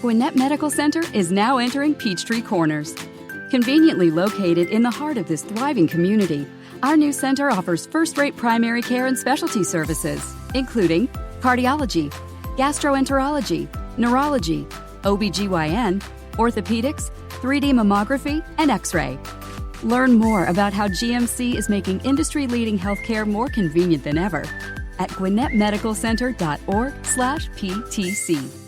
Gwinnett Medical Center is now entering Peachtree Corners. Conveniently located in the heart of this thriving community, our new center offers first-rate primary care and specialty services, including cardiology, gastroenterology, neurology, OBGYN, orthopedics, 3D mammography, and X-ray. Learn more about how GMC is making industry-leading healthcare more convenient than ever at gwinnettmedicalcenter.org/PTC.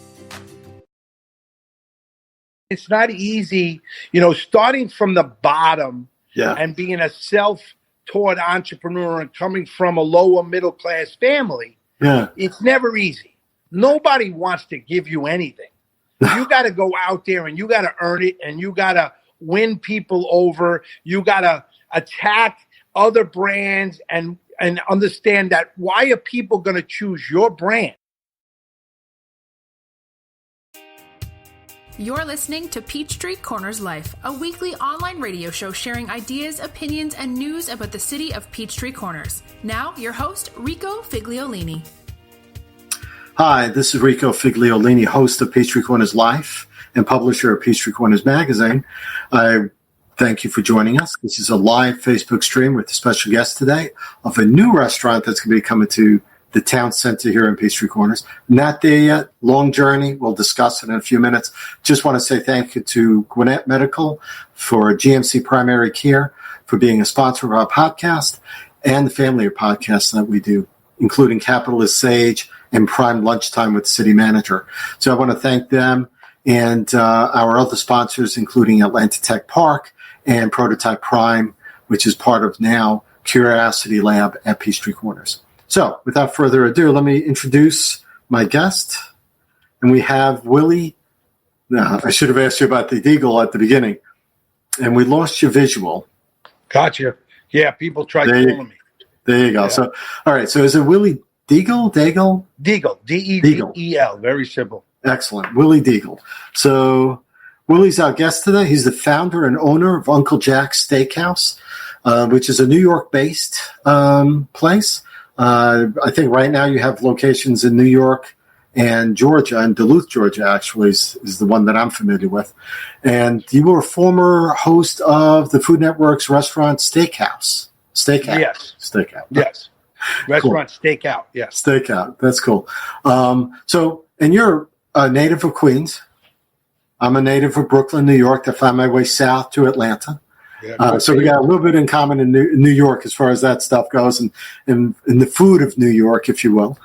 It's not easy, starting from the bottom and being a self-taught entrepreneur and coming from a lower middle-class family. Yeah. It's never easy. Nobody wants to give you anything. You got to go out there and you got to earn it, and you got to win people over. You got to attack other brands and understand that why are people going to choose your brand? You're listening to Peachtree Corners Life, a weekly online radio show sharing ideas, opinions, and news about the city of Peachtree Corners. Now, your host, Rico Figliolini. Hi, this is Rico Figliolini, host of Peachtree Corners Life and publisher of Peachtree Corners Magazine. I thank you for joining us. This is a live Facebook stream with a special guest today of a new restaurant that's going to be coming to the town center here in Peachtree Corners. Not there yet. Long journey. We'll discuss it in a few minutes. Just want to say thank you to Gwinnett Medical for GMC Primary Care for being a sponsor of our podcast and the family of podcasts that we do, including Capitalist Sage and Prime Lunchtime with the City Manager. So I want to thank them and our other sponsors, including Atlanta Tech Park and Prototype Prime, which is part of now Curiosity Lab at Peachtree Corners. So, without further ado, let me introduce my guest. And we have Willie. No, I should have asked you about the Degel at the beginning. And we lost your visual. Gotcha. Yeah, people tried calling me. There you go. Yeah. So, all right. So, is it Willie Degel? Degel. D-E-G-E-L. Very simple. Excellent. Willie Degel. So, Willie's our guest today. He's the founder and owner of Uncle Jack's Steakhouse, which is a New York-based place. I think right now you have locations in New York and Georgia, and Duluth, Georgia, actually, is the one that I'm familiar with. And you were a former host of the Food Network's restaurant Steakhouse. Yes. Steakhouse. Yes. Restaurant cool. Stakeout. Yes. Stakeout. That's cool. And you're a native of Queens. I'm a native of Brooklyn, New York. I found my way south to Atlanta. Yeah, so we got a little bit in common in New York as far as that stuff goes, and the food of New York, if you will,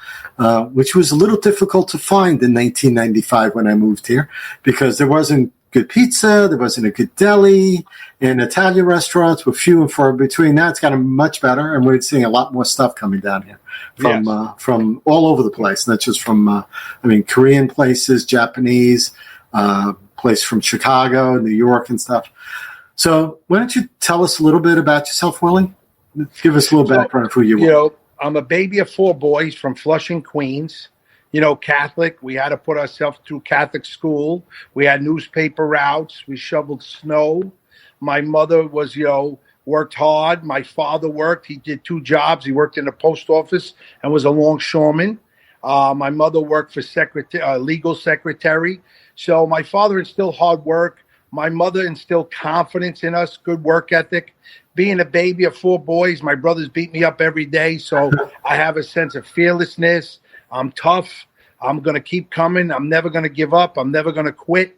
which was a little difficult to find in 1995 when I moved here because there wasn't good pizza, there wasn't a good deli, and Italian restaurants were few and far between. Now it's gotten much better, and we're seeing a lot more stuff coming down here from all over the place, not just from, Korean places, Japanese, place from Chicago, New York and stuff. So why don't you tell us a little bit about yourself, Willie? Give us a little background of who you are. I'm a baby of four boys from Flushing, Queens. Catholic. We had to put ourselves through Catholic school. We had newspaper routes. We shoveled snow. My mother was, worked hard. My father worked. He did two jobs. He worked in the post office and was a longshoreman. My mother worked for legal secretary. So my father instilled hard work. My mother instilled confidence in us, good work ethic. Being a baby of four boys, my brothers beat me up every day, so I have a sense of fearlessness. I'm tough. I'm going to keep coming. I'm never going to give up. I'm never going to quit.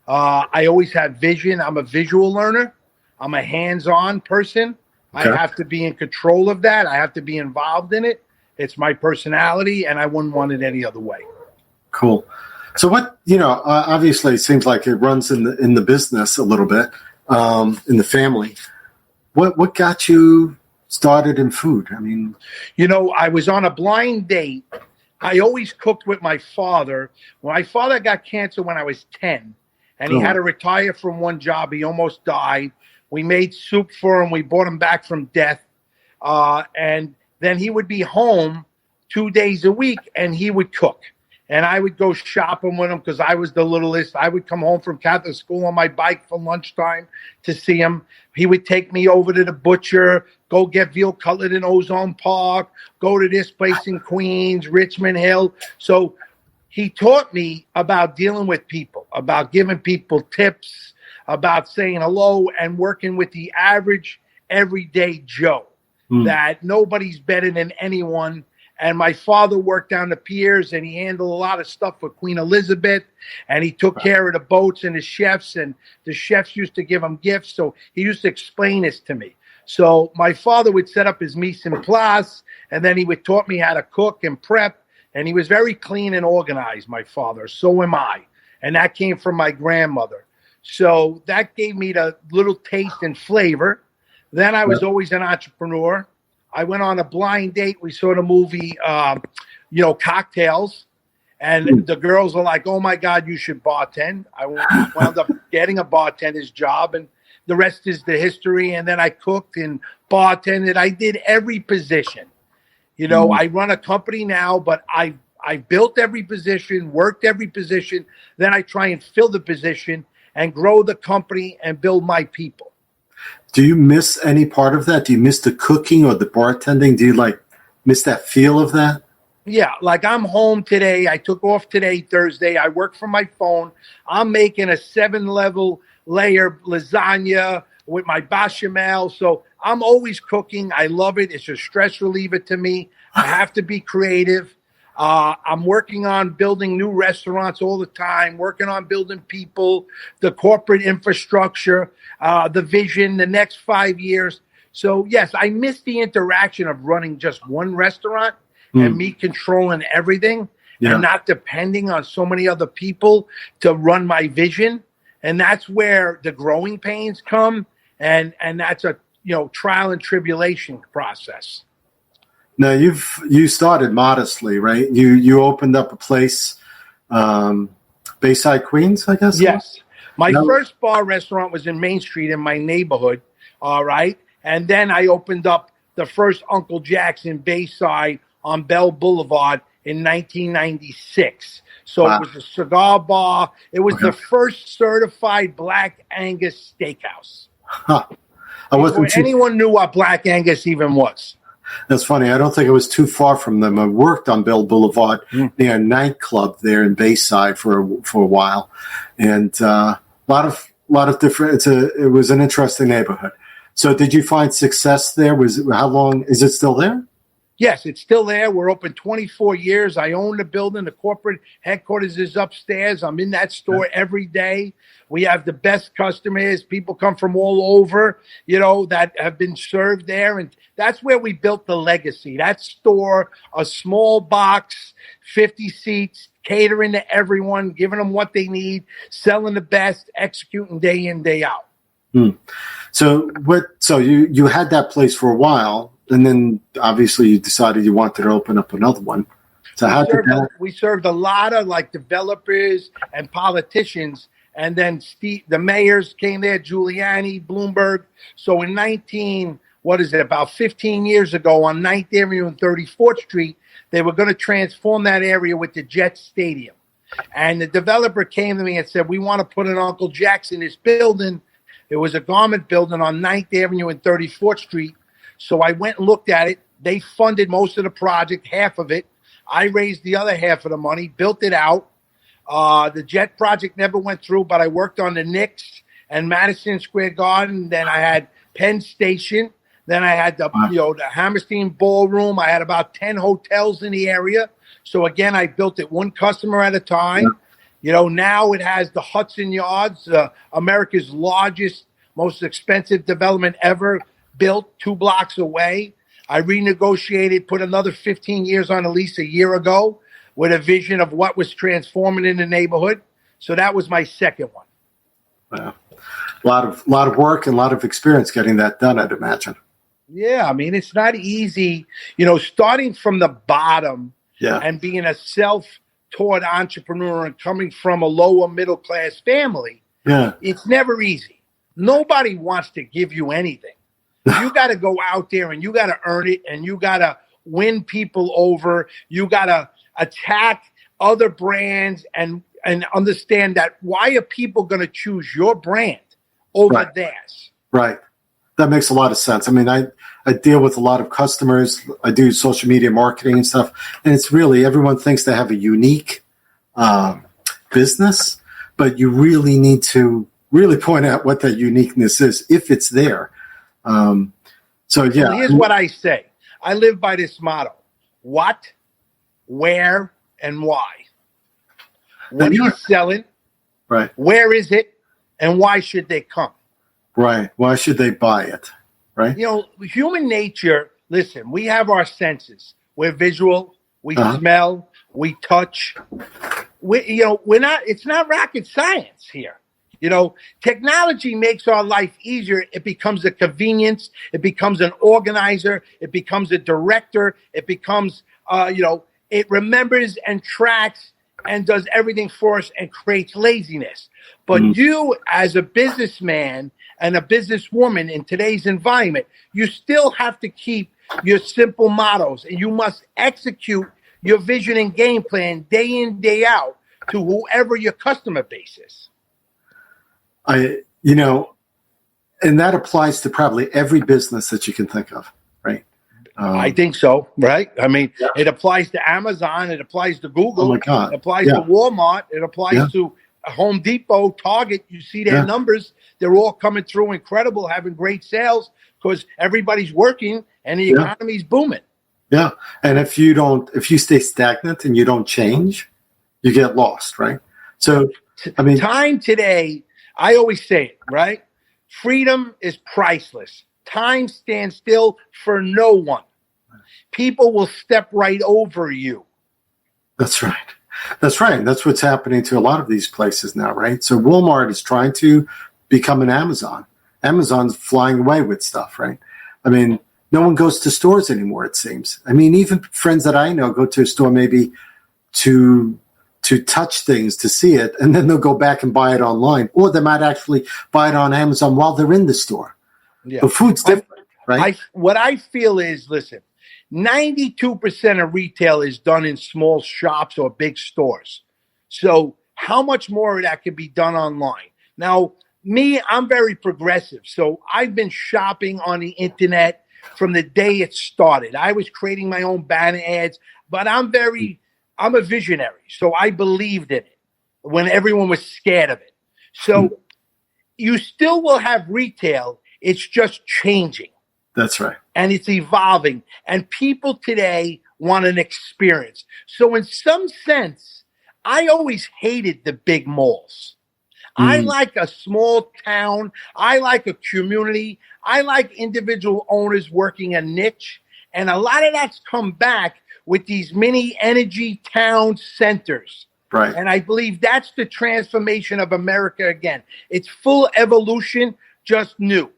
I always have vision. I'm a visual learner. I'm a hands-on person. Okay. I have to be in control of that. I have to be involved in it. It's my personality, and I wouldn't want it any other way. Cool. So what, obviously it seems like it runs in the business a little bit, in the family. What got you started in food? I was on a blind date. I always cooked with my father. My father got cancer when I was 10, and he had to retire from one job. He almost died. We made soup for him. We brought him back from death. And then he would be home 2 days a week, and he would cook. And I would go shopping with him because I was the littlest. I would come home from Catholic school on my bike for lunchtime to see him. He would take me over to the butcher, go get veal cutlet in Ozone Park, go to this place in Queens, Richmond Hill. So he taught me about dealing with people. about giving people tips, about saying hello, and working with the average everyday Joe. That nobody's better than anyone. And my father worked down the piers, and he handled a lot of stuff for Queen Elizabeth, and he took care of the boats and the chefs, and the chefs used to give him gifts. So he used to explain this to me. So my father would set up his mise en place, and then he would taught me how to cook and prep. And he was very clean and organized, my father. So am I. And that came from my grandmother. So that gave me the little taste and flavor. Then I was always an entrepreneur. I went on a blind date. We saw the movie, Cocktails. And the girls were like, oh, my God, you should bartend. I wound up getting a bartender's job. And the rest is the history. And then I cooked and bartended. I did every position. I run a company now, but I built every position, worked every position. Then I try and fill the position and grow the company and build my people. Do you miss any part of that? Do you miss the cooking or the bartending? Do you miss that feel of that? Yeah, like I'm home today. I took off today, Thursday. I work from my phone. I'm making a 7-level layer lasagna with my bechamel. So I'm always cooking. I love it. It's a stress reliever to me. I have to be creative. I'm working on building new restaurants all the time, working on building people, the corporate infrastructure, the vision, the next 5 years. So, yes, I miss the interaction of running just one restaurant and me controlling everything and not depending on so many other people to run my vision. And that's where the growing pains come. And that's a trial and tribulation process. Now you started modestly, right? You opened up a place, Bayside, Queens, I guess. Yes, my first bar restaurant was in Main Street in my neighborhood. All right, and then I opened up the first Uncle Jack's in Bayside on Bell Boulevard in 1996. So It was a cigar bar. It was the first certified Black Angus steakhouse. Huh. Before anyone knew what Black Angus even was. That's funny. I don't think it was too far from them. I worked on Bell Boulevard near a nightclub there in Bayside for a while, and a lot of different. It was an interesting neighborhood. So, did you find success there? How long is it still there? Yes, it's still there. We're open 24 years. I own the building. The corporate headquarters is upstairs. I'm in that store every day. We have the best customers. People come from all over, that have been served there. And that's where we built the legacy. That store, a small box, 50 seats, catering to everyone, giving them what they need, selling the best, executing day in, day out. So you had that place for a while. And then obviously you decided you wanted to open up another one. So we served a lot of developers and politicians, and then the mayors came there, Giuliani, Bloomberg. So in about 15 years ago on 9th Avenue and 34th Street, they were going to transform that area with the Jets Stadium. And the developer came to me and said, we want to put an Uncle Jack's in this building. It was a garment building on 9th Avenue and 34th Street. So I went and looked at it. They funded most of the project, half of it. I raised the other half of the money, built it out. The Jet project never went through, but I worked on the Knicks and Madison Square Garden. Then I had Penn Station. Then I had the Hammerstein Ballroom. I had about 10 hotels in the area. So again, I built it one customer at a time. Now it has the Hudson Yards, America's largest, most expensive development ever, built 2 blocks away. I renegotiated, put another 15 years on a lease a year ago with a vision of what was transforming in the neighborhood. So that was my second one. Wow. A lot of work and a lot of experience getting that done, I'd imagine. Yeah, I mean, it's not easy, starting from the bottom and being a self-taught entrepreneur and coming from a lower middle class family. Yeah. It's never easy. Nobody wants to give you anything. You got to go out there and you got to earn it, and you got to win people over. You got to attack other brands and understand that why are people going to choose your brand over theirs? Right. That makes a lot of sense. I mean, I deal with a lot of customers. I do social media marketing and stuff. And it's really, everyone thinks they have a unique business. but you really need to really point out what that uniqueness is if it's there. So yeah. Well, here's what I say. I live by this motto: what, where, and why. What are you selling? Right. Where is it? And why should they come? Right. Why should they buy it? Right. You know, human nature, listen, we have our senses. We're visual, we smell, we touch. It's not rocket science here. You know, technology makes our life easier. It becomes a convenience. It becomes an organizer. It becomes a director. It becomes, it remembers and tracks and does everything for us and creates laziness. But you, as a businessman and a businesswoman in today's environment, you still have to keep your simple mottos, and you must execute your vision and game plan day in, day out to whoever your customer base is. And that applies to probably every business that you can think of, right? I think so, right? I mean, It applies to Amazon. It applies to Google. Oh my God. It applies to Walmart. It applies to Home Depot, Target. You see their numbers. They're all coming through incredible, having great sales because everybody's working and the economy's booming. Yeah. And if you stay stagnant and you don't change, you get lost, right? So, I mean, time today, I always say it, right? Freedom is priceless. Time stands still for no one. People will step right over you. That's right. That's right. That's what's happening to a lot of these places now, right? So Walmart is trying to become an Amazon. Amazon's flying away with stuff, right? I mean, no one goes to stores anymore, it seems. I mean, even friends that I know go to a store maybe to touch things, to see it, and then they'll go back and buy it online. Or they might actually buy it on Amazon while they're in the store. Yeah. The food's different, right? What I feel is, listen, 92% of retail is done in small shops or big stores. So how much more of that could be done online? Now, I'm very progressive. So I've been shopping on the internet from the day it started. I was creating my own banner ads, but I'm a visionary. So I believed in it when everyone was scared of it. So you still will have retail. It's just changing. That's right. And it's evolving. And people today want an experience. So in some sense, I always hated the big malls. I like a small town. I like a community. I like individual owners working a niche. And a lot of that's come back with these mini energy town centers. Right. And I believe that's the transformation of America again. It's full evolution, just new.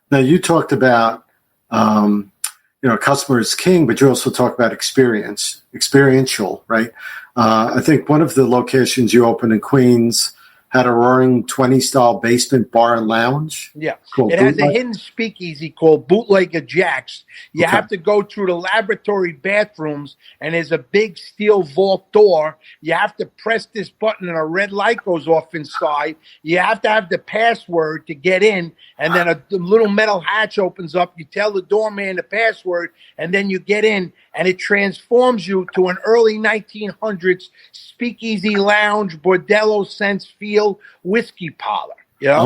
Now, you talked about, customer is king, but you also talk about experiential, right? I think one of the locations you opened in Queens had a roaring 20-style basement bar and lounge. Yeah. It has a hidden speakeasy called Bootlegger Jack's. You have to go through the laboratory bathrooms, and there's a big steel vault door. You have to press this button, and a red light goes off inside. You have to have the password to get in, and then a little metal hatch opens up. You tell the doorman the password, and then you get in, and it transforms you to an early 1900s speakeasy lounge, bordello sense feel whiskey parlor. Yeah,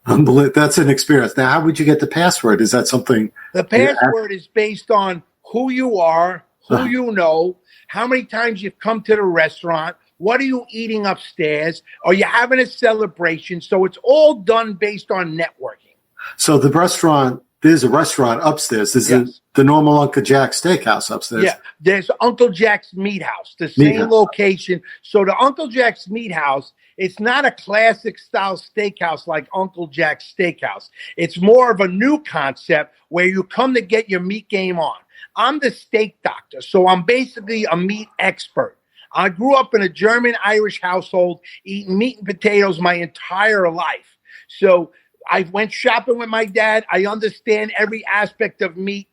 unbelievable. That's an experience. Now, how would you get the password? Is that something? The password is based on who you are, who you know, how many times you've come to the restaurant, what are you eating upstairs, are you having a celebration? So it's all done based on networking. So there's a restaurant upstairs. This is the normal Uncle Jack's Steakhouse upstairs. Yeah, there's Uncle Jack's Meathouse, the same location. So the Uncle Jack's Meathouse, it's not a classic style steakhouse like Uncle Jack's Steakhouse. It's more of a new concept where you come to get your meat game on. I'm the steak doctor, so I'm basically a meat expert. I grew up in a German-Irish household, eating meat and potatoes my entire life. So I went shopping with my dad. I understand every aspect of meat.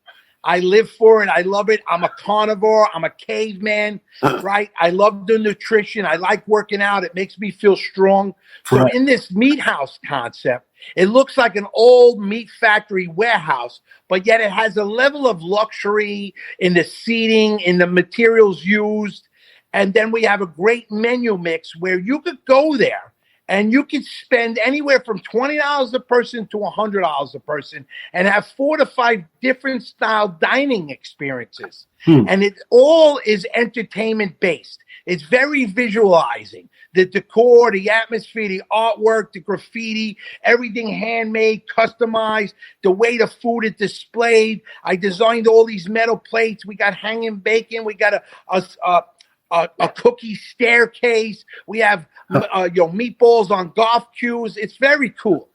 I live for it. I love it. I'm a carnivore. I'm a caveman, right? I love the nutrition. I like working out. It makes me feel strong. So in this Meathouse concept, it looks like an old meat factory warehouse, but yet it has a level of luxury in the seating, in the materials used. And then we have a great menu mix where you could go there And you can spend anywhere from $20 a person to $100 a person and have 4 to 5 different style dining experiences. And it all is entertainment based. It's very visualizing. The decor, the atmosphere, the artwork, the graffiti, everything handmade, customized, the way the food is displayed. I designed all these metal plates. We got hanging bacon. We got a cookie staircase. We have meatballs on golf cues. It's very cool.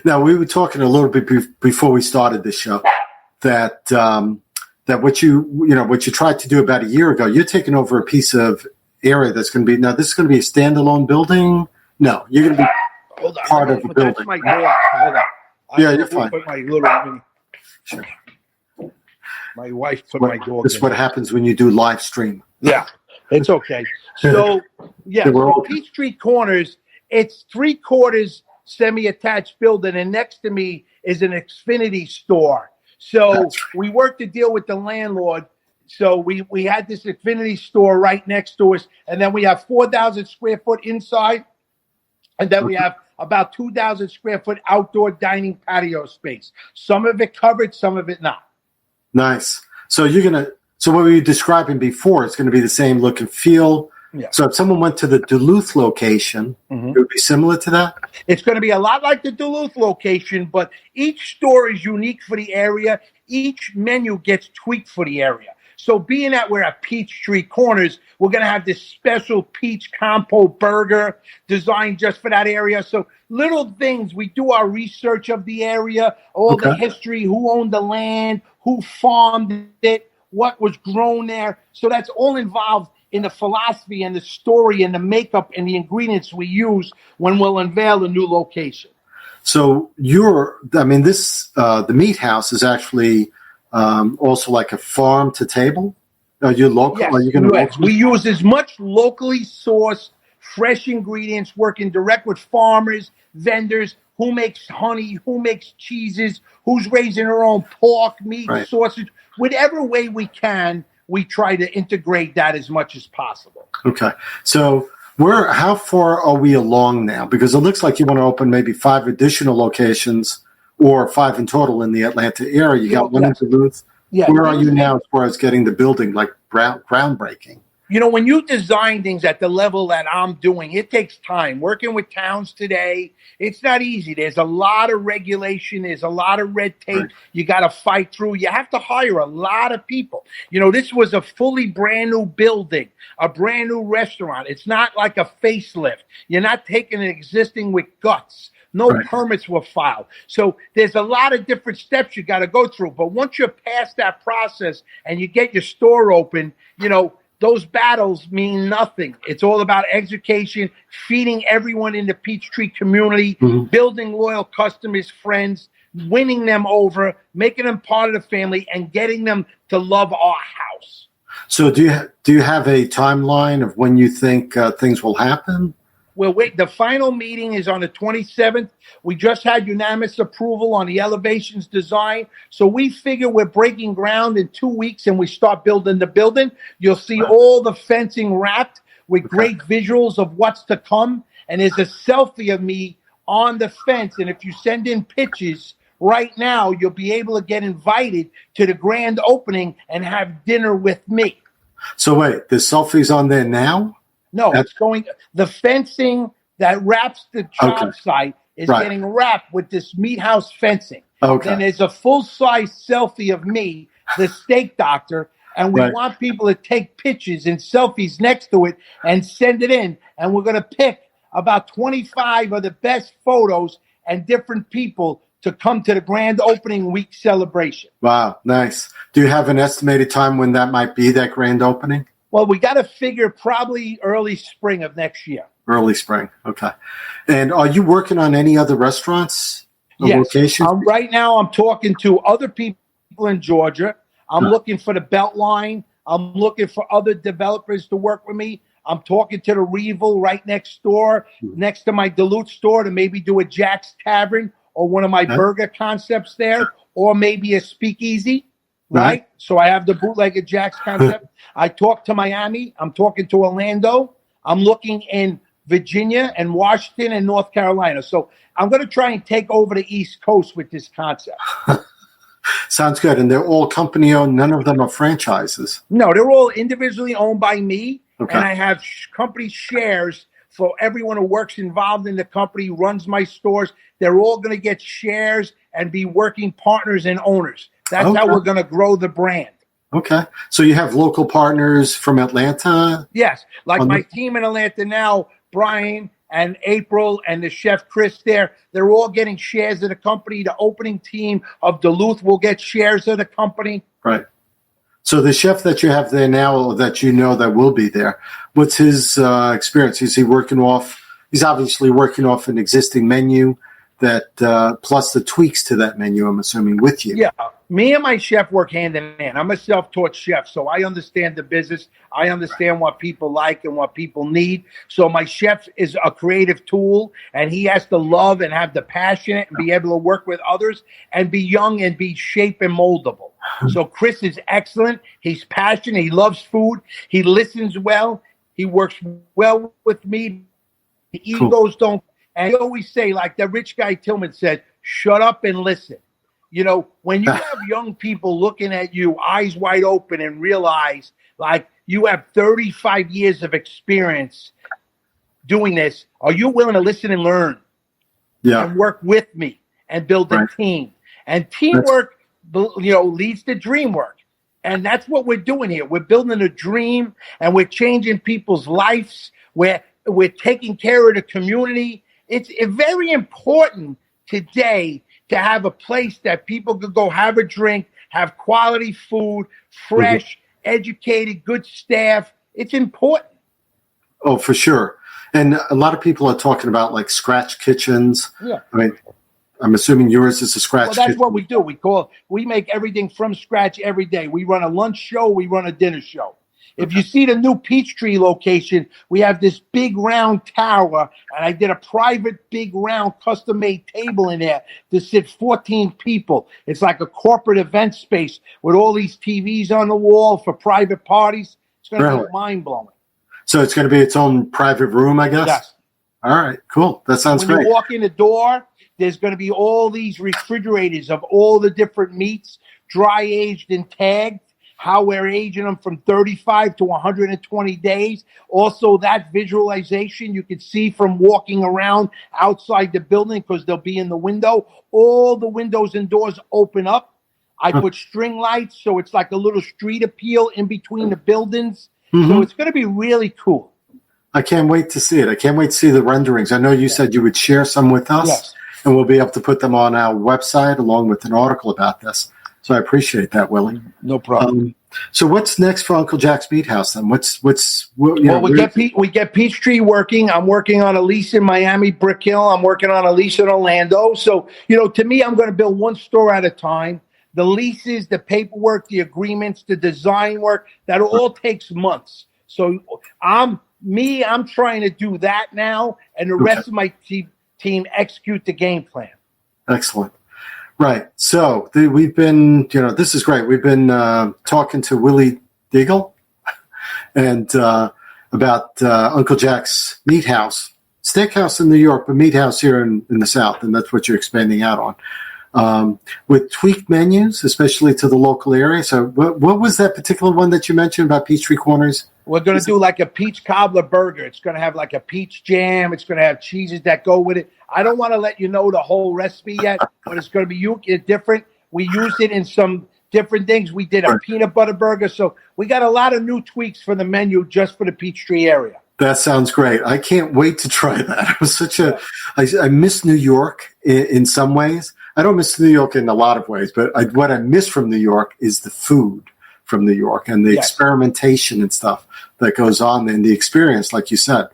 Now, we were talking a little bit before we started this show that what you tried to do about a year ago, you're taking over a piece of area that's going to be, now this is going to be a standalone building? No, you're going to be part of a building. That's my dog. Hold on. Yeah, you're fine. Put my little Sure. My wife put my dog. This is what happens when you do live stream. Yeah, it's okay. So, Peachtree Corners, it's 3/4 semi-attached building, and next to me is an Xfinity store. So we worked to deal with the landlord. So we had this Xfinity store right next to us, and then we have 4,000 square foot inside, and then we have about 2,000 square foot outdoor dining patio space. Some of it covered, some of it not. Nice. So so what were you describing before? It's going to be the same look and feel. Yeah. So if someone went to the Duluth location, it would be similar to that? It's going to be a lot like the Duluth location, but each store is unique for the area. Each menu gets tweaked for the area. So being that we're at Peachtree Corners, we're going to have this special peach compote burger designed just for that area. So little things, we do our research of the area, all the history, who owned the land, who farmed it, what was grown there. So that's all involved in the philosophy and the story and the makeup and the ingredients we use when we'll unveil a new location. So the Meathouse is actually also like a farm to table? Are you local? Yes, are you going to we use as much locally sourced fresh ingredients, working direct with farmers, vendors, who makes honey, who makes cheeses, who's raising their own pork, meat, sausage. Whatever way we can, we try to integrate that as much as possible. Okay. So how far are we along now? Because it looks like you want to open maybe 5 additional locations, or 5 in total in the Atlanta area. You got one in Duluth. Yeah. Where are you now as far as getting the building groundbreaking? When you design things at the level that I'm doing, it takes time. Working with towns today, it's not easy. There's a lot of regulation. There's a lot of red tape you got to fight through. You have to hire a lot of people. This was a fully brand new building, a brand new restaurant. It's not like a facelift. You're not taking an existing with guts. No permits were filed. So there's a lot of different steps you got to go through. But once you're past that process and you get your store open, those battles mean nothing. It's all about education, feeding everyone in the Peachtree community, building loyal customers, friends, winning them over, making them part of the family, and getting them to love our house. So do you have a timeline of when you think things will happen? Well, wait, the final meeting is on the 27th. We just had unanimous approval on the elevations design. So we figure we're breaking ground in 2 weeks and we start building the building. You'll see all the fencing wrapped with great visuals of what's to come. And there's a selfie of me on the fence. And if you send in pictures right now, you'll be able to get invited to the grand opening and have dinner with me. So wait, the selfie's on there now? No, the fencing that wraps the job site is getting wrapped with this Meathouse fencing. Okay. Then there's a full-size selfie of me, the steak doctor, and we want people to take pictures and selfies next to it and send it in. And we're going to pick about 25 of the best photos and different people to come to the grand opening week celebration. Wow, nice. Do you have an estimated time when that might be, that grand opening? Well, we got to figure probably early spring of next year. Early spring. Okay. And are you working on any other restaurants? Locations? Right now, I'm talking to other people in Georgia. I'm looking for the Beltline. I'm looking for other developers to work with me. I'm talking to the Revel right next door, next to my Duluth store, to maybe do a Jack's Tavern or one of my burger concepts there, or maybe a speakeasy. Right? So I have the bootlegger Jack's concept. I talked to Miami. I'm talking to Orlando. I'm looking in Virginia, and Washington, and North Carolina. So I'm going to try and take over the East Coast with this concept. Sounds good. And they're all company owned. None of them are franchises. No, they're all individually owned by me. Okay. And I have company shares for everyone who works involved in the company, runs my stores. They're all going to get shares and be working partners and owners. That's how we're going to grow the brand. Okay. So you have local partners from Atlanta? Yes. Like my team in Atlanta now, Brian and April and the chef Chris there, they're all getting shares of the company. The opening team of Duluth will get shares of the company. Right. So the chef that you have there now that you know that will be there, what's his experience? Is he he's obviously working off an existing menu that plus the tweaks to that menu, I'm assuming, with you. Yeah. Me and my chef work hand in hand. I'm a self-taught chef, so I understand the business. I understand what people like and what people need. So my chef is a creative tool, and he has to love and have the passion and be able to work with others and be young and be shape and moldable. So Chris is excellent. He's passionate. He loves food. He listens well. He works well with me. The egos don't. And I always say, like the rich guy Tillman said, shut up and listen. You know, when you have young people looking at you, eyes wide open, and realize like you have 35 years of experience doing this, are you willing to listen and learn? Yeah. And work with me and build a team? And teamwork, leads to dream work. And that's what we're doing here. We're building a dream, and we're changing people's lives. We're taking care of the community. It's very important today to have a place that people could go have a drink, have quality food, fresh, educated, good staff. It's important. Oh, for sure. And a lot of people are talking about like scratch kitchens. Yeah. I mean, I'm assuming yours is a scratch kitchen. Well, that's what we do. We make everything from scratch every day. We run a lunch show. We run a dinner show. If you see the new Peachtree location, we have this big round tower, and I did a private big round custom-made table in there to sit 14 people. It's like a corporate event space with all these TVs on the wall for private parties. It's going to be mind-blowing. So it's going to be its own private room, I guess? Yes. All right, cool. That sounds great. When you walk in the door, there's going to be all these refrigerators of all the different meats, dry-aged and tagged. How we're aging them from 35 to 120 days. Also, that visualization you can see from walking around outside the building because they'll be in the window. All the windows and doors open up. I put string lights, so it's like a little street appeal in between the buildings. So it's going to be really cool. I can't wait to see it. I can't wait to see the renderings. I know you said you would share some with us, and we'll be able to put them on our website along with an article about this. So I appreciate that, Willie. No problem. So what's next for Uncle Jack's Meathouse then? We get Peachtree working. I'm working on a lease in Miami, Brick Hill. I'm working on a lease in Orlando. So, to me, I'm going to build one store at a time. The leases, the paperwork, the agreements, the design work, that all takes months. So I'm trying to do that now, and the rest of my team execute the game plan. Excellent. Right. So we've been, this is great. We've been talking to Willie Degel and about Uncle Jack's Meathouse, Steakhouse in New York, but Meathouse here in the South, and that's what you're expanding out on. With tweaked menus, especially to the local area. So what was that particular one that you mentioned about Peachtree Corners? We're going to do like a peach cobbler burger. It's going to have like a peach jam. It's going to have cheeses that go with it. I don't want to let you know the whole recipe yet, but it's going to be different. We used it in some different things. We did a peanut butter burger. So we got a lot of new tweaks for the menu just for the Peachtree area. That sounds great. I can't wait to try that. It was such I miss New York in some ways. I don't miss New York in a lot of ways, but what I miss from New York is the food from New York and the experimentation and stuff that goes on and the experience, like you said.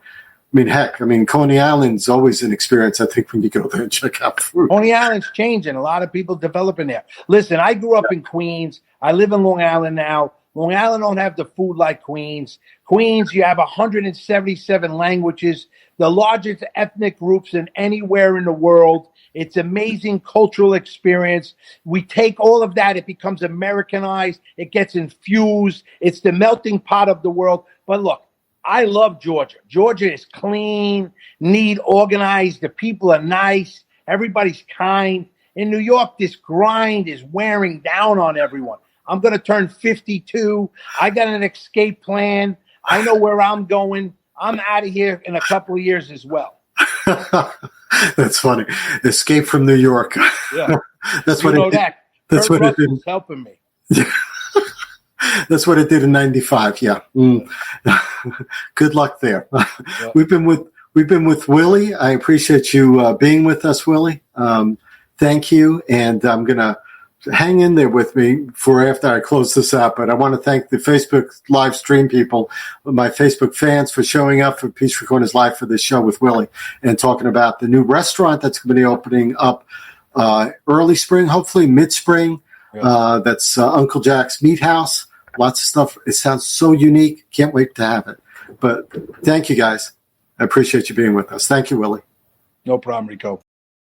Coney Island's always an experience, I think, when you go there and check out food. Coney Island's changing. A lot of people developing there. Listen, I grew up in Queens. I live in Long Island now. Long Island don't have the food like Queens. Queens, you have 177 languages, the largest ethnic groups in anywhere in the world. It's amazing cultural experience. We take all of that. It becomes Americanized. It gets infused. It's the melting pot of the world. But look, I love Georgia. Georgia is clean, neat, organized. The people are nice. Everybody's kind. In New York, this grind is wearing down on everyone. I'm going to turn 52. I got an escape plan. I know where I'm going. I'm out of here in a couple of years as well. That's funny. Escape from New York. Yeah. That's what it did. That's what it did. Helping me. Yeah. That's what it did in '95. Yeah. Good luck there. Yeah. We've been with Willie. I appreciate you being with us, Willie. Thank you. And I'm gonna hang in there with me for after I close this out. But I want to thank the Facebook live stream people, my Facebook fans, for showing up for Peachtree Corners Live for this show with Willie and talking about the new restaurant that's going to be opening up early spring, hopefully mid-spring. Yeah. That's Uncle Jack's Meathouse. Lots of stuff. It sounds so unique. Can't wait to have it. But thank you, guys. I appreciate you being with us. Thank you, Willie. No problem, Rico.